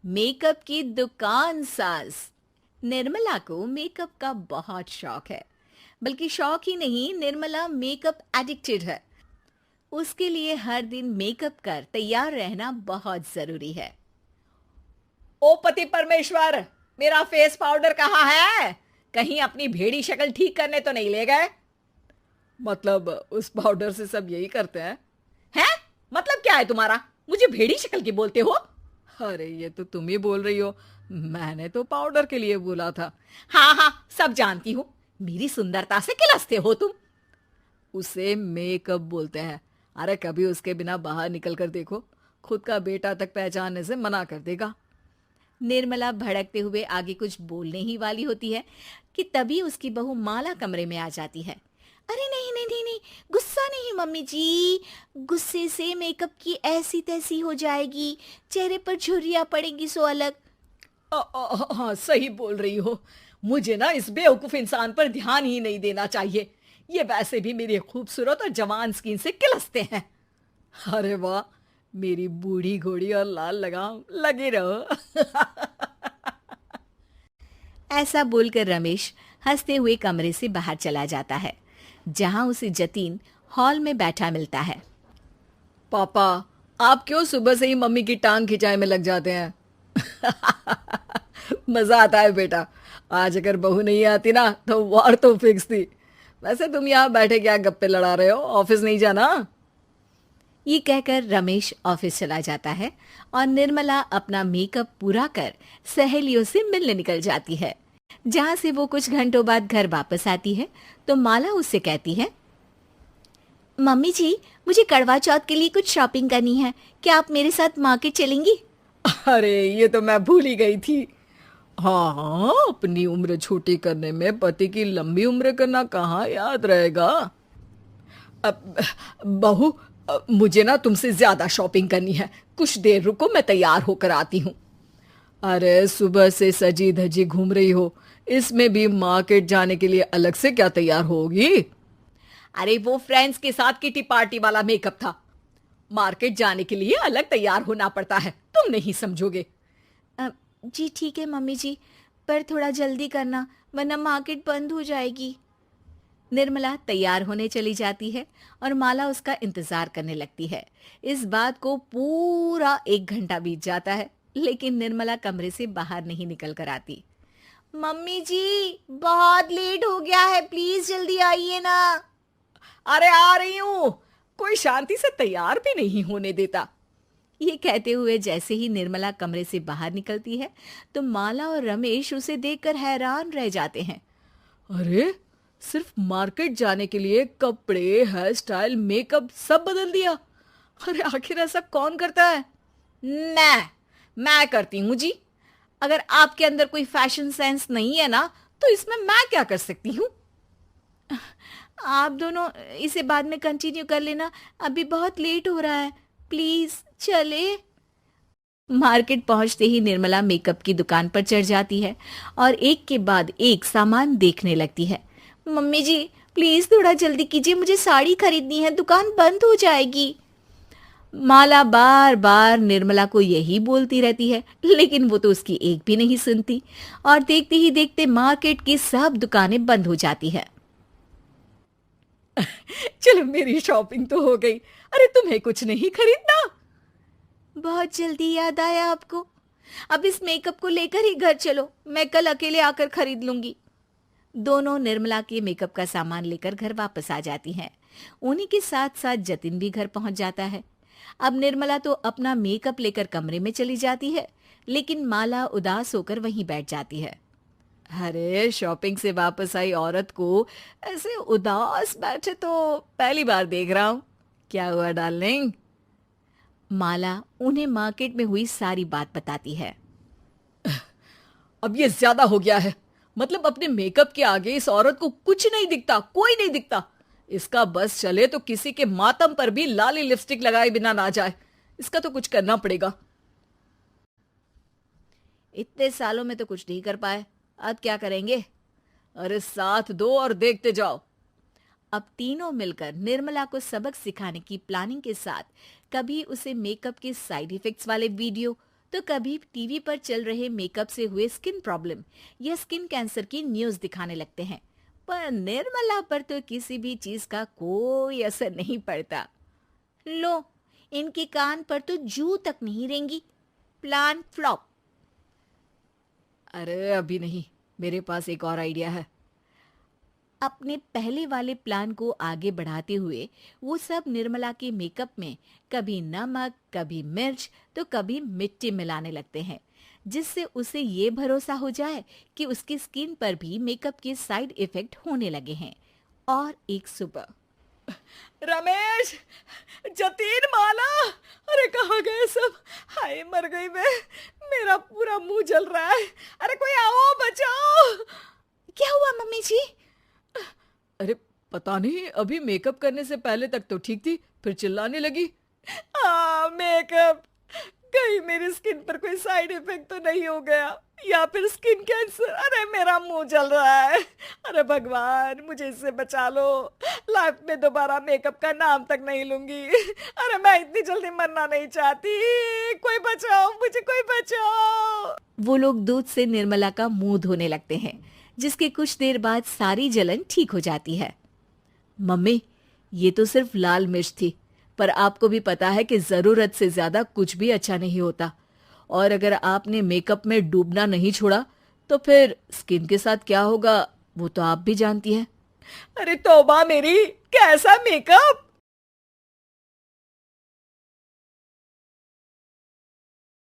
Makeup की दुकान साज। निर्मला को मेकअप का बहुत शौक है। बल्कि शौक ही नहीं, निर्मला मेकअप एडिक्टेड है। उसके लिए हर दिन मेकअप कर तैयार रहना बहुत जरूरी है। ओ पति परमेश्वर, मेरा फेस पाउडर कहाँ है? कहीं अपनी भेड़ी शक्ल ठीक करने तो नहीं ले गए? मतलब उस पाउडर से सब यही करते हैं? हैं? मतलब क्या है तुम्हारा? मुझे भेड़ी शक्ल की बोलते हो? अरे ये तो तुम ही बोल रही हो, मैंने तो पाउडर के लिए बोला था। हाँ हाँ, सब जानती हूँ। मेरी सुंदरता से किलसते हो तुम। उसे मेकअप बोलते हैं। अरे कभी उसके बिना बाहर निकल कर देखो, खुद का बेटा तक पहचानने से मना कर देगा। निर्मला भड़कते हुए आगे कुछ बोलने ही वाली होती है कि तभी उसकी बहू माला कमरे में आ जाती है। अरे नहीं नहीं नहीं नहीं, गुस्सा नहीं मम्मी जी। गुस्से से मेकअप की ऐसी तैसी हो जाएगी, चेहरे पर झुर्रियां पड़ेंगी सो अलग। हाँ सही बोल रही हो। मुझे ना इस बेवकूफ इंसान पर ध्यान ही नहीं देना चाहिए। ये वैसे भी मेरी खूबसूरत और जवान स्किन से किलसते हैं। अरे वाह, मेरी बूढ़ी घोड़ी और लाल लगाम, लगे रहो। ऐसा बोलकर रमेश हंसते हुए कमरे से बाहर चला जाता है, जहां उसे जतीन हॉल में बैठा मिलता है। पापा, आप क्यों सुबह से ही मम्मी की टांग खिंचाई में लग जाते हैं? मजा आता है बेटा। आज अगर बहू नहीं आती ना तो वार तो फिक्स थी। वैसे तुम यहाँ बैठे क्या गप्पे लड़ा रहे हो? ऑफिस नहीं जाना? ये कहकर रमेश ऑफिस चला जाता है और निर्मला अपना मेकअप पूरा कर सहेलियों से मिलने निकल जाती है। जहां से वो कुछ घंटों बाद घर वापस आती है तो माला उससे कहती है, मम्मी जी, मुझे करवा चौथ के लिए कुछ शॉपिंग करनी है। क्या आप मेरे साथ मार्केट चलेंगी? अरे ये तो मैं भूल ही गई थी। हाँ हाँ, अपनी उम्र छोटी करने में पति की लंबी उम्र करना कहाँ याद रहेगा। अब बहू, मुझे ना तुमसे ज्यादा शॉपिंग करनी है। कुछ देर रुको, मैं तैयार होकर आती हूँ। अरे सुबह से सजी धजी घूम रही हो, इसमें भी मार्केट जाने के लिए अलग से क्या तैयार होगी? अरे वो फ्रेंड्स के साथ किटी पार्टी वाला मेकअप था। मार्केट जाने के लिए अलग तैयार होना पड़ता है, तुम नहीं समझोगे। "अ, जी ठीक है मम्मी जी, पर थोड़ा जल्दी करना वरना मार्केट बंद हो जाएगी। निर्मला तैयार होने चली जाती है और माला उसका इंतजार करने लगती है। इस बात को पूरा 1 घंटा बीत जाता है, लेकिन निर्मला कमरे से बाहर नहीं निकल कर आती। मम्मी जी, बहुत लेट हो गया है, प्लीज जल्दी आइए ना। अरे आ रही हूँ। कोई शांति से तैयार भी नहीं होने देता। ये कहते हुए जैसे ही निर्मला कमरे से बाहर निकलती है तो माला और रमेश उसे देखकर हैरान रह जाते हैं। अरे सिर्फ मार्केट जाने के लिए कपड़े, हेयर स्टाइल, मेकअप सब बदल दिया। अरे आखिर ऐसा कौन करता है? मैं करती हूँ जी। अगर आपके अंदर कोई फैशन सेंस नहीं है ना, तो इसमें मैं क्या कर सकती हूँ? आप दोनों इसे बाद में कंटिन्यू कर लेना, अभी बहुत लेट हो रहा है, प्लीज चले। मार्केट पहुंचते ही निर्मला मेकअप की दुकान पर चढ़ जाती है और एक के बाद एक सामान देखने लगती है। मम्मी जी, प्लीज थोड़ा जल्दी कीजिए, मुझे साड़ी खरीदनी है, दुकान बंद हो जाएगी। माला बार बार निर्मला को यही बोलती रहती है, लेकिन वो तो उसकी एक भी नहीं सुनती और देखते ही देखते मार्केट की सब दुकानें बंद हो जाती है। चलो मेरी शॉपिंग तो हो गई। अरे तुम्हें कुछ नहीं खरीदना? बहुत जल्दी याद आया आपको? अब इस मेकअप को लेकर ही घर चलो, मैं कल अकेले आकर खरीद लूंगी। दोनों निर्मला के मेकअप का सामान लेकर घर वापस आ जाती हैं। उन्हीं के साथ साथ जतिन भी घर पहुंच जाता है। अब निर्मला तो अपना मेकअप लेकर कमरे में चली जाती है, लेकिन माला उदास होकर वहीं बैठ जाती है। अरे शॉपिंग से वापस आई औरत को ऐसे उदास बैठे तो पहली बार देख रहा हूँ। क्या हुआ डार्लिंग? माला उन्हें मार्केट में हुई सारी बात बताती है। अब ये ज्यादा हो गया है। मतलब अपने मेकअप के आगे इस औरत को कुछ नहीं दिखता, कोई नहीं दिखता। इसका बस चले तो किसी के मातम पर भी लाली लिपस्टिक लगाए बिना ना जाए। इसका तो कुछ करना पड़ेगा। इतने सालों में तो कुछ नहीं कर पाए, अब क्या करेंगे? अरे साथ दो और देखते जाओ। अब तीनों मिलकर निर्मला को सबक सिखाने की प्लानिंग के साथ कभी उसे मेकअप के साइड इफेक्ट्स वाले वीडियो तो कभी टीवी पर चल रहे मेकअप से हुए स्किन प्रॉब्लम या स्किन कैंसर की न्यूज़ दिखाने लगते हैं। पर निर्मला पर तो किसी भी चीज का कोई असर नहीं पड़ता। लो, इनके कान पर तो जू तक नहीं रेंगी। Plan flop. अरे अभी नहीं, मेरे पास एक और आइडिया है। अपने पहले वाले प्लान को आगे बढ़ाते हुए वो सब निर्मला के मेकअप में कभी नमक, कभी मिर्च तो कभी मिट्टी मिलाने लगते हैं, जिससे उसे ये भरोसा हो जाए कि उसकी स्किन पर भी मेकअप के साइड इफेक्ट होने लगे हैं। और एक सुबह रमेश, जतीन, माला, अरे कहाँ गए सब? हाय मर गई मैं, मेरा पूरा मुंह जल रहा है। अरे कोई आओ, बचाओ। क्या हुआ मम्मी जी? अरे पता नहीं, अभी मेकअप करने से पहले तक तो ठीक थी, फिर चिल्लाने लगी। मेकअप, कहीं मेरी स्किन पर कोई साइड इफेक्ट तो नहीं हो गया, या फिर स्किन कैंसर। अरे मेरा मुंह जल रहा है। अरे भगवान, मुझे इससे बचा लो। लाइफ में दोबारा मेकअप का नाम तक नहीं लूंगी। अरे मैं इतनी जल्दी मरना नहीं चाहती। कोई बचाओ मुझे, कोई बचाओ। वो लोग दूध से निर्मला का मुंह धोने लगते हैं, जिसके कुछ देर बाद सारी जलन ठीक हो जाती है। मम्मी, ये तो सिर्फ लाल मिर्च थी, पर आपको भी पता है कि जरूरत से ज्यादा कुछ भी अच्छा नहीं होता। और अगर आपने मेकअप में डूबना नहीं छोड़ा तो फिर स्किन के साथ क्या होगा वो तो आप भी जानती हैं। अरे तौबा मेरी, कैसा मेकअप!